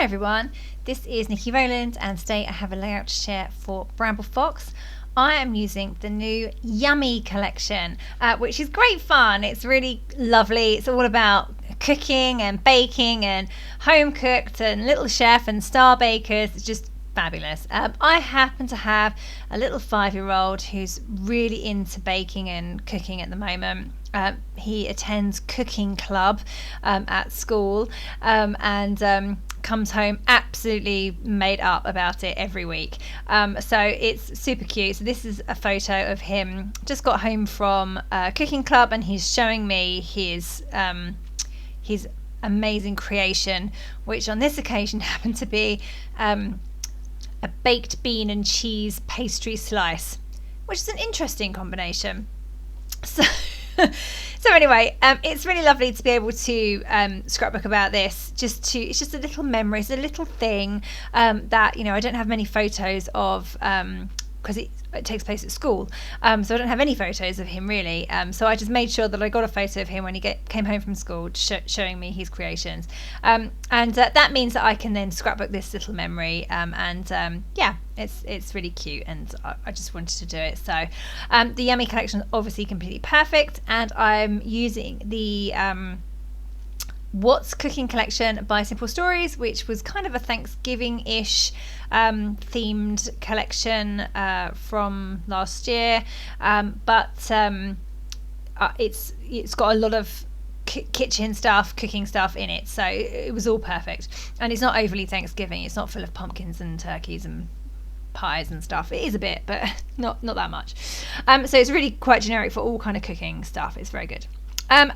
Hi everyone, this is Nikki Rowland and today I have a layout to share for Bramble Fox. I am using the new Yummy collection, which is great fun. It's really lovely. It's all about cooking and baking and home cooked and little chef and star bakers. It's just fabulous. I happen to have a little 5-year-old who's really into baking and cooking at the moment. He attends Cookin Club at school and comes home absolutely made up about it every week. So it's super cute. So this is a photo of him just got home from Cookin Club, and he's showing me his amazing creation, which on this occasion happened to be a baked bean and cheese pastry slice, which is an interesting combination. So anyway, it's really lovely to be able to scrapbook about this. It's just a little memory. It's a little thing that I don't have many photos of because it takes place at school. So I don't have any photos of him really. So I just made sure that I got a photo of him when he came home from school, showing me his creations. And that means that I can then scrapbook this little memory. Yeah, it's really cute, and I just wanted to do it. So the Yummy collection is obviously completely perfect, and I'm using the What's Cookin Collection by Simple Stories, which was kind of a Thanksgiving-ish themed collection from last year, but it's got a lot of kitchen stuff, cooking stuff in it, so it was all perfect. And it's not overly Thanksgiving. It's not full of pumpkins and turkeys and pies and stuff. It is a bit, but not that much. So it's really quite generic for all kind of cooking stuff. It's very good.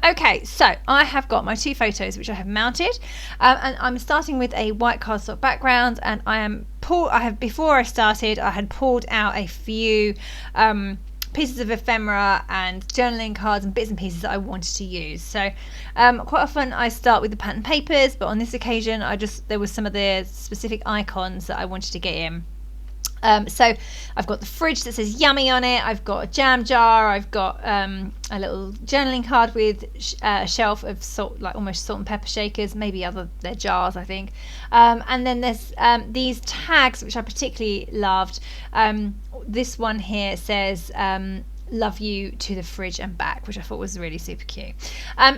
Okay, so I have got my 2 photos which I have mounted, and I'm starting with a white cardstock background, and before I started I had pulled out a few pieces of ephemera and journaling cards and bits and pieces that I wanted to use. So quite often I start with the pattern papers, but on this occasion there was some of the specific icons that I wanted to get in. So I've got the fridge that says Yummy on it, I've got a jam jar, I've got a little journaling card with a shelf of salt, like almost salt and pepper shakers, maybe they're jars I think, and then there's these tags which I particularly loved. This one here says love you to the fridge and back, which I thought was really super cute.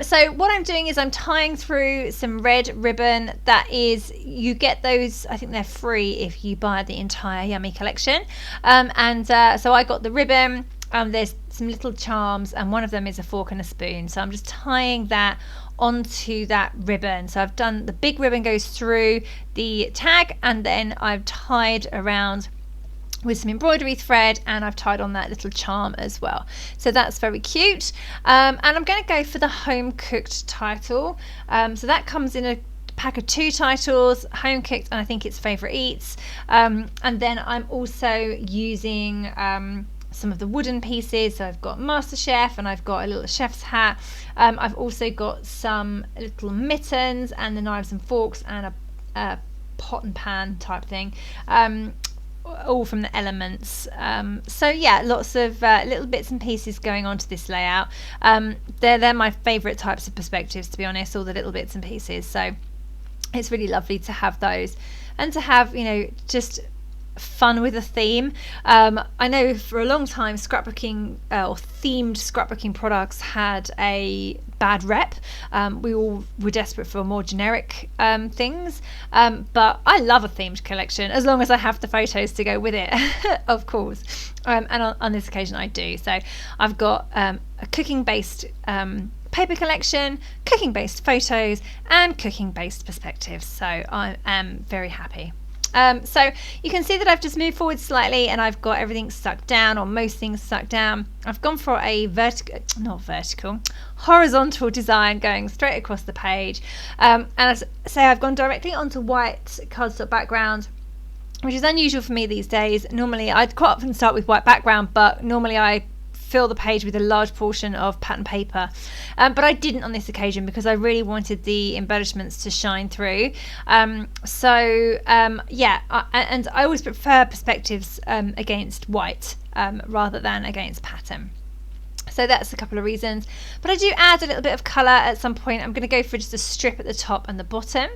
So what I'm doing is I'm tying through some red ribbon. You get those, I think they're free if you buy the entire Yummy collection, so I got the ribbon. There's some little charms, and one of them is a fork and a spoon, so I'm just tying that onto that ribbon. So I've done the big ribbon goes through the tag, and then I've tied around with some embroidery thread, and I've tied on that little charm as well. So that's very cute. And I'm going to go for the home cooked title. So that comes in a pack of 2 titles, home cooked and I think it's favorite eats. And then I'm also using some of the wooden pieces. So I've got MasterChef, and I've got a little chef's hat. I've also got some little mittens and the knives and forks and a pot and pan type thing. All from the elements. So yeah, lots of little bits and pieces going on to this layout. They're my favorite types of perspectives, to be honest, all the little bits and pieces. So it's really lovely to have those, and to have just fun with a theme. I know for a long time scrapbooking or themed scrapbooking products had a bad rep. We all were desperate for more generic things, but I love a themed collection as long as I have the photos to go with it, of course. And on this occasion I do. So I've got a cooking based paper collection, cooking based photos, and cooking based perspectives. So I am very happy. So you can see that I've just moved forward slightly, and I've got everything stuck down, or most things stuck down. I've gone for a horizontal design going straight across the page. And as I say, I've gone directly onto white cardstock background, which is unusual for me these days. Normally I'd quite often start with white background, but normally I fill the page with a large portion of pattern paper, but I didn't on this occasion because I really wanted the embellishments to shine through. Yeah, and I always prefer perspectives against white rather than against pattern. So that's a couple of reasons. But I do add a little bit of colour at some point. I'm going to go for just a strip at the top and the bottom.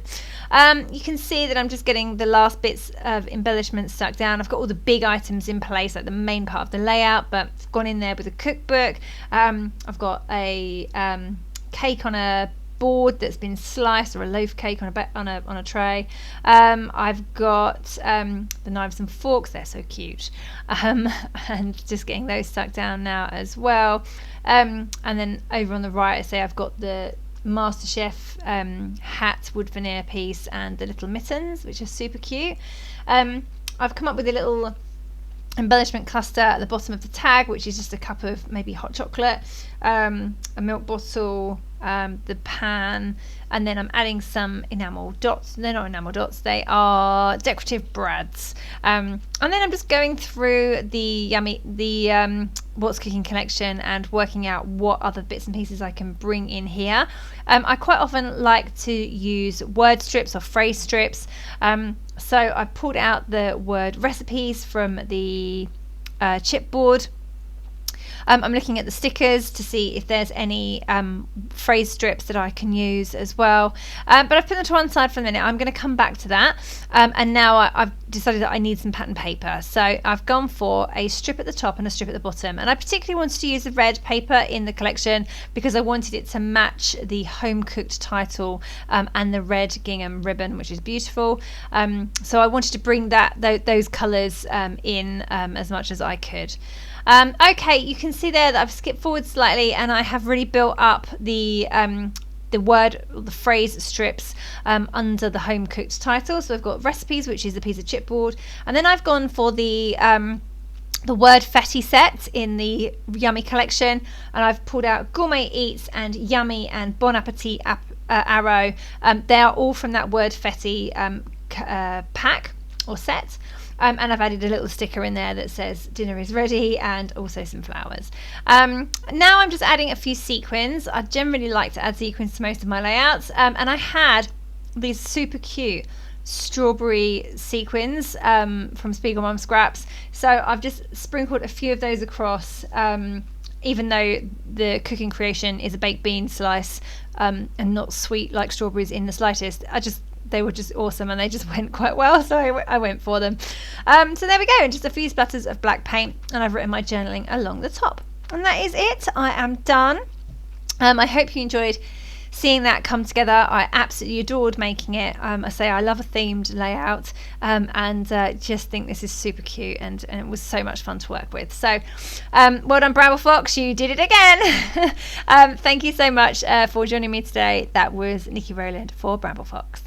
You can see that I'm just getting the last bits of embellishment stuck down. I've got all the big items in place, like the main part of the layout, but I've gone in there with a cookbook. I've got a cake on a board that's been sliced, or a loaf cake on a tray. I've got the knives and forks, they're so cute, and just getting those stuck down now as well. And then over on the right, I say I've got the MasterChef hat wood veneer piece and the little mittens, which are super cute. I've come up with a little embellishment cluster at the bottom of the tag, which is just a cup of maybe hot chocolate, a milk bottle, the pan, and then I'm adding some enamel dots. They're not enamel dots, they are decorative brads. And then I'm just going through the What's Cooking collection and working out what other bits and pieces I can bring in here. I quite often like to use word strips or phrase strips. So I pulled out the word recipes from the chipboard. I'm looking at the stickers to see if there's any phrase strips that I can use as well. But I've put them to one side for a minute. I'm going to come back to that. And now I've decided that I need some pattern paper. So I've gone for a strip at the top and a strip at the bottom. And I particularly wanted to use the red paper in the collection because I wanted it to match the home cooked title and the red gingham ribbon, which is beautiful. So I wanted to bring those colours in as much as I could. Okay, you can see there that I've skipped forward slightly and I have really built up the phrase strips under the home cooked title. So I've got recipes, which is a piece of chipboard, and then I've gone for the Wordfetti set in the Yummy collection, and I've pulled out Gourmet Eats and Yummy and Bon Appetit Arrow. They are all from that Wordfetti pack or set. And I've added a little sticker in there that says dinner is ready, and also some flowers. Now I'm just adding a few sequins. I generally like to add sequins to most of my layouts, and I had these super cute strawberry sequins from Spiegelmom Scraps. So I've just sprinkled a few of those across, even though the Cookin Creation is a baked bean slice and not sweet like strawberries in the slightest. They were just awesome and they just went quite well, so I went for them. So there we go, and just a few splatters of black paint, and I've written my journaling along the top. And that is it. I am done. I hope you enjoyed seeing that come together. I absolutely adored making it. I say I love a themed layout, and just think this is super cute, and it was so much fun to work with. So well done, Bramble Fox, you did it again. Thank you so much for joining me today. That was Nikki Rowland for Bramble Fox.